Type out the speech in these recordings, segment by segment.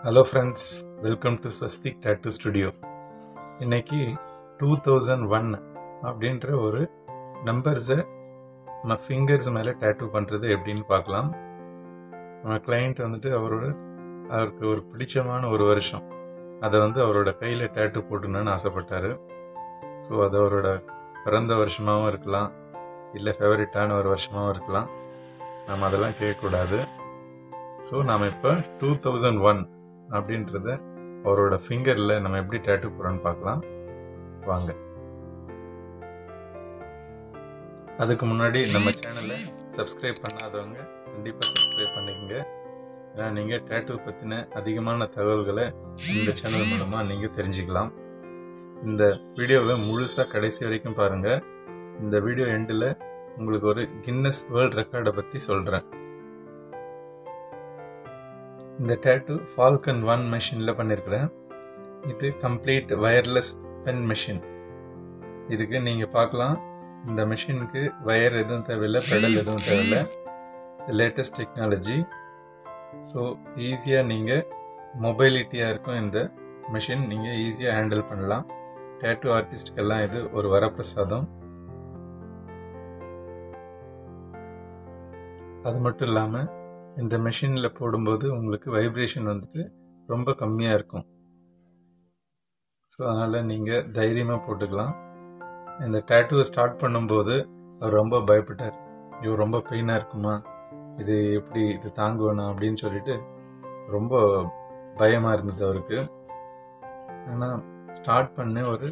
Hello friends, welcome to Swastik tattoo studio. இன்னைக்கு 2001 அப்படின்ற ஒரு நம்பர்ஸை நம்ம ஃபிங்கர்ஸ் மேலே டேட்டூ பண்ணுறது எப்படின்னு பார்க்கலாம். நம்ம கிளைண்ட் வந்துட்டு அவருக்கு ஒரு பிடிச்சமான ஒரு வருஷம் அதை அவரோட கையில் டேட்டூ போட்டுணுன்னு ஆசைப்பட்டார். ஸோ அது அவரோட பிறந்த வருஷமாகவும் இருக்கலாம், இல்லை ஃபேவரட்டான ஒரு வருஷமாகவும் இருக்கலாம். நம்ம அதெல்லாம் கேட்கக்கூடாது. ஸோ நாம் இப்போ 2001 அப்படின்றத அவரோட ஃபிங்கரில் நம்ம எப்படி டேட்டூ போகிறோன்னு பார்க்கலாம் வாங்க. அதுக்கு முன்னாடி நம்ம சேனலை சப்ஸ்கிரைப் பண்ணாதவங்க கண்டிப்பாக சப்ஸ்கிரைப் பண்ணிக்கங்க. ஏன்னா நீங்கள் டேட்டூ பற்றின அதிகமான தகவல்களை இந்த சேனல் மூலமாக நீங்கள் தெரிஞ்சுக்கலாம். இந்த வீடியோவை முழுசாக கடைசி வரைக்கும் பாருங்கள். இந்த வீடியோ எண்டில் உங்களுக்கு ஒரு கின்னஸ் வேர்ல்ட் ரெக்கார்டை பற்றி சொல்கிறேன். இந்த டேட்டூ ஃபால்கன் 1 மெஷினில் பண்ணியிருக்கிறேன். இது கம்ப்ளீட் வயர்லெஸ் பென் மெஷின். இதுக்கு நீங்கள் பார்க்கலாம், இந்த மெஷினுக்கு வயர் எதுவும் தேவையில்லை, பெடல் எதுவும் தேவையில்லை. Latest technology. ஸோ ஈஸியாக நீங்கள் மொபைலிட்டியாக இருக்கும் இந்த மெஷின், நீங்கள் ஈஸியாக ஹேண்டில் பண்ணலாம். டேட்டூ ஆர்டிஸ்டுக்கெல்லாம் இது ஒரு வரப்பிரசாதம். அது மட்டும் இல்லாமல் இந்த மெஷினில் போடும்போது உங்களுக்கு வைப்ரேஷன் வந்துட்டு ரொம்ப கம்மியாக இருக்கும். ஸோ அதனால் நீங்கள் தைரியமாக போட்டுக்கலாம். இந்த டேட்டூவை ஸ்டார்ட் பண்ணும்போது அவர் ரொம்ப பயப்பட்டார். இவர் ரொம்ப பெயினாக இருக்குமா, இது எப்படி இது தாங்குவேனா அப்படின்னு சொல்லிட்டு ரொம்ப பயமாக இருந்தது அவருக்கு. ஆனால் ஸ்டார்ட் பண்ண ஒரு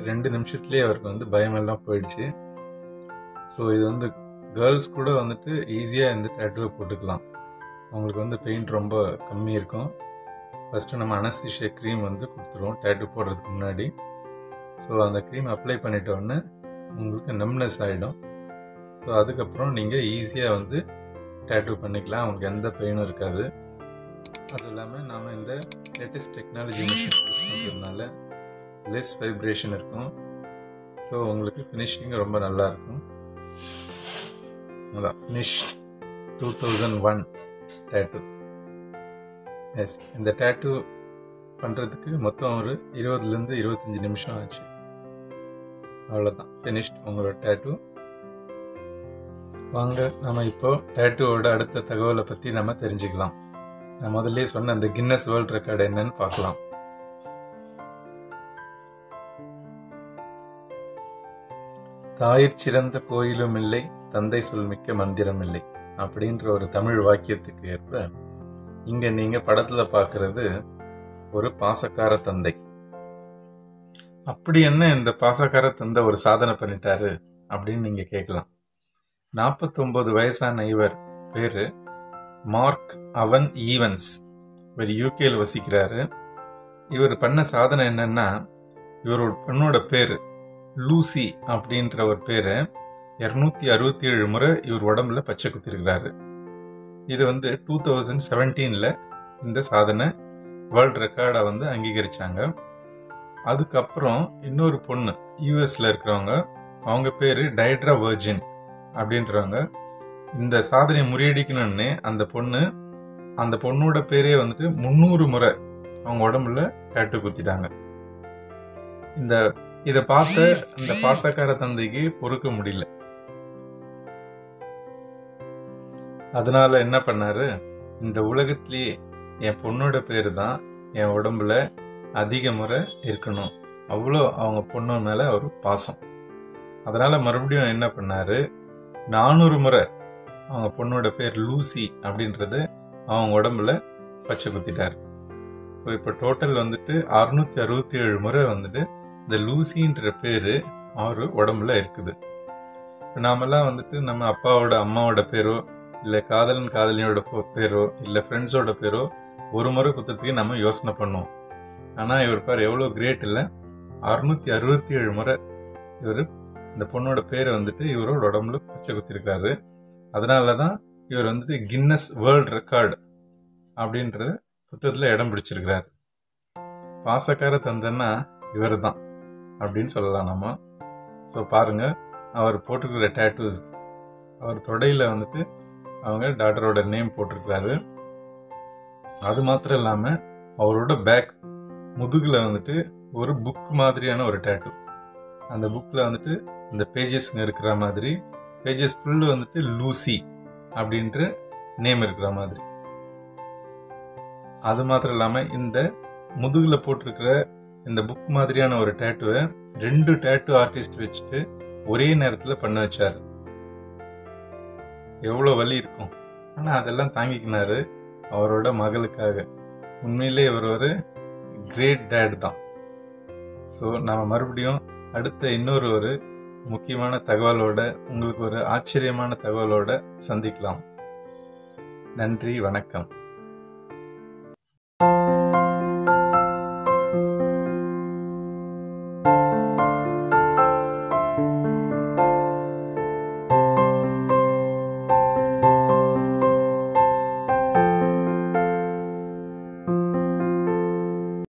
2 நிமிஷத்துலேயே அவருக்கு பயமெல்லாம் போயிடுச்சு. ஸோ இது கேர்ள்ஸ் கூட ஈஸியாக இந்த டேட்டூவை போட்டுக்கலாம். அவங்களுக்கு பெயின் ரொம்ப கம்மி இருக்கும். ஃபஸ்ட்டு நம்ம அனஸ்தீஷியா க்ரீம் கொடுத்துருவோம் டேட்டூ போடுறதுக்கு முன்னாடி. ஸோ அந்த க்ரீம் அப்ளை பண்ணிட்டோன்னே உங்களுக்கு நம்னஸ் ஆகிடும். ஸோ அதுக்கப்புறம் நீங்கள் ஈஸியாக டேட்டூ பண்ணிக்கலாம். அவங்களுக்கு எந்த பெயினும் இருக்காது. அதுவும் இல்லாமல் நாம் இந்த லேட்டஸ்ட் டெக்னாலஜி மிஷின் யூஸ் பண்ணுறதுனால லெஸ் வைப்ரேஷன் இருக்கும். ஸோ உங்களுக்கு ஃபினிஷிங் ரொம்ப நல்லாயிருக்கும். Finish 2001 tattoo. எஸ், இந்த டேட்டூ பண்ணுறதுக்கு மொத்தம் ஒரு 20லேருந்து 25 நிமிஷம் ஆச்சு. அவ்வளோதான், ஃபினிஷ்ட் உங்களோட டேட்டூ. வாங்க நம்ம இப்போ டேட்டூவோட அடுத்த தகவலை பற்றி நம்ம தெரிஞ்சுக்கலாம். நான் முதல்ல சொன்ன அந்த கின்னஸ் வேர்ல்ட் ரெக்கார்டு என்னன்னு பார்க்கலாம். தாயிற் சிறந்த கோயிலும் இல்லை, தந்தை சொல்மிக்க மந்திரம் இல்லை அப்படின்ற ஒரு தமிழ் வாக்கியத்துக்கு ஏற்ப இங்க நீங்க படத்துல பார்க்கறது ஒரு பாசக்கார தந்தை. அப்படி என்ன இந்த பாசக்கார தந்தை ஒரு சாதனை பண்ணிட்டாரு அப்படின்னு நீங்க கேட்கலாம். 49 வயசான இவர் பேரு மார்க் அவன் ஈவன்ஸ். இவர் யூகேல வசிக்கிறாரு. இவர் பண்ண சாதனை என்னன்னா, இவரோட பெண்ணோட பேரு லூசி அப்படின்ற ஒரு பேரை 267 முறை இவர் உடம்புல பச்சை குத்திருக்கிறாரு. இது 2017 இந்த சாதனை வேர்ல்ட் ரெக்கார்டை அங்கீகரிச்சாங்க. அதுக்கப்புறம் இன்னொரு பொண்ணு யூஎஸ்ல இருக்கிறவங்க, அவங்க பேரு டைட்ரா வெர்ஜின் அப்படின்றவங்க. இந்த சாதனையை முறியடிக்கணும்னு அந்த பொண்ணோட பேரே 300 முறை அவங்க உடம்புல டேட்டூ குத்திட்டாங்க. இதை பார்த்த இந்த பாசக்கார தந்தைக்கு பொறுக்க முடியல. அதனால என்ன பண்ணாரு, இந்த உலகத்திலேயே என் பொண்ணோட பேரு தான் என் உடம்புல அதிக முறை இருக்கணும், அவ்வளோ அவங்க பொண்ணு மேல ஒரு பாசம். அதனால மறுபடியும் என்ன பண்ணாரு, 400 முறை அவங்க பொண்ணோட பேர் லூசி அப்படின்றது அவங்க உடம்புல பச்சை குத்திட்டாரு. ஸோ இப்போ டோட்டல் 667 முறை இந்த லூசின்ற பேரு அவர் உடம்புல இருக்குது. இப்போ நாமெல்லாம் நம்ம அப்பாவோட அம்மாவோட பேரோ இல்லை காதலன் காதலியோட பேரோ இல்லை ஃப்ரெண்ட்ஸோட பேரோ ஒரு முறை குத்துறதுக்கு நம்ம யோசனை பண்ணுவோம். ஆனால் இவர் பேர் எவ்வளோ கிரேட் இல்லை, 667 முறை இவர் இந்த பொண்ணோட பேரை இவரோட உடம்புல பச்சை குத்திருக்காரு. அதனால தான் இவர் கின்னஸ் வேர்ல்ட் ரெக்கார்டு அப்படின்ற புத்தகத்தில் இடம் பிடிச்சிருக்கிறாரு. பாசக்கார தந்தன்னா இவர் தான் அப்படின்னு சொல்லலாம் நம்ம. ஸோ பாருங்க, அவர் போட்டுக்கிற டேட்டூஸ், அவர் தொடையில் அவங்க டாக்டரோட நேம் போட்டிருக்கிறாரு. அது மாத்திரம் இல்லாமல் அவரோட பேக் முதுகில் வந்துட்டு ஒரு புக் மாதிரியான ஒரு டேட்டு. அந்த புக்கில் வந்துட்டு இந்த பேஜஸ்ங்க இருக்கிற மாதிரி, பேஜஸ் ஃபுல்லு வந்துட்டு லூசி அப்படின்ற நேம் இருக்கிற மாதிரி. அது மாத்திரம் இல்லாமல் இந்த முதுகில் போட்டிருக்கிற இந்த புக் மாதிரியான ஒரு டேட்டுவை 2 டேட்டு ஆர்டிஸ்ட் வச்சுட்டு ஒரே நேரத்தில் பண்ண வச்சாரு. எவ்வளோ வலி இருக்கும், ஆனால் அதெல்லாம் தாங்கிக்கினாரு அவரோட மகளுக்காக. உண்மையிலே இவர் ஒரு கிரேட் டேட் தான். ஸோ நம்ம மறுபடியும் அடுத்த இன்னொரு ஒரு முக்கியமான தகவலோட, உங்களுக்கு ஒரு ஆச்சரியமான தகவலோட சந்திக்கலாம். நன்றி, வணக்கம்.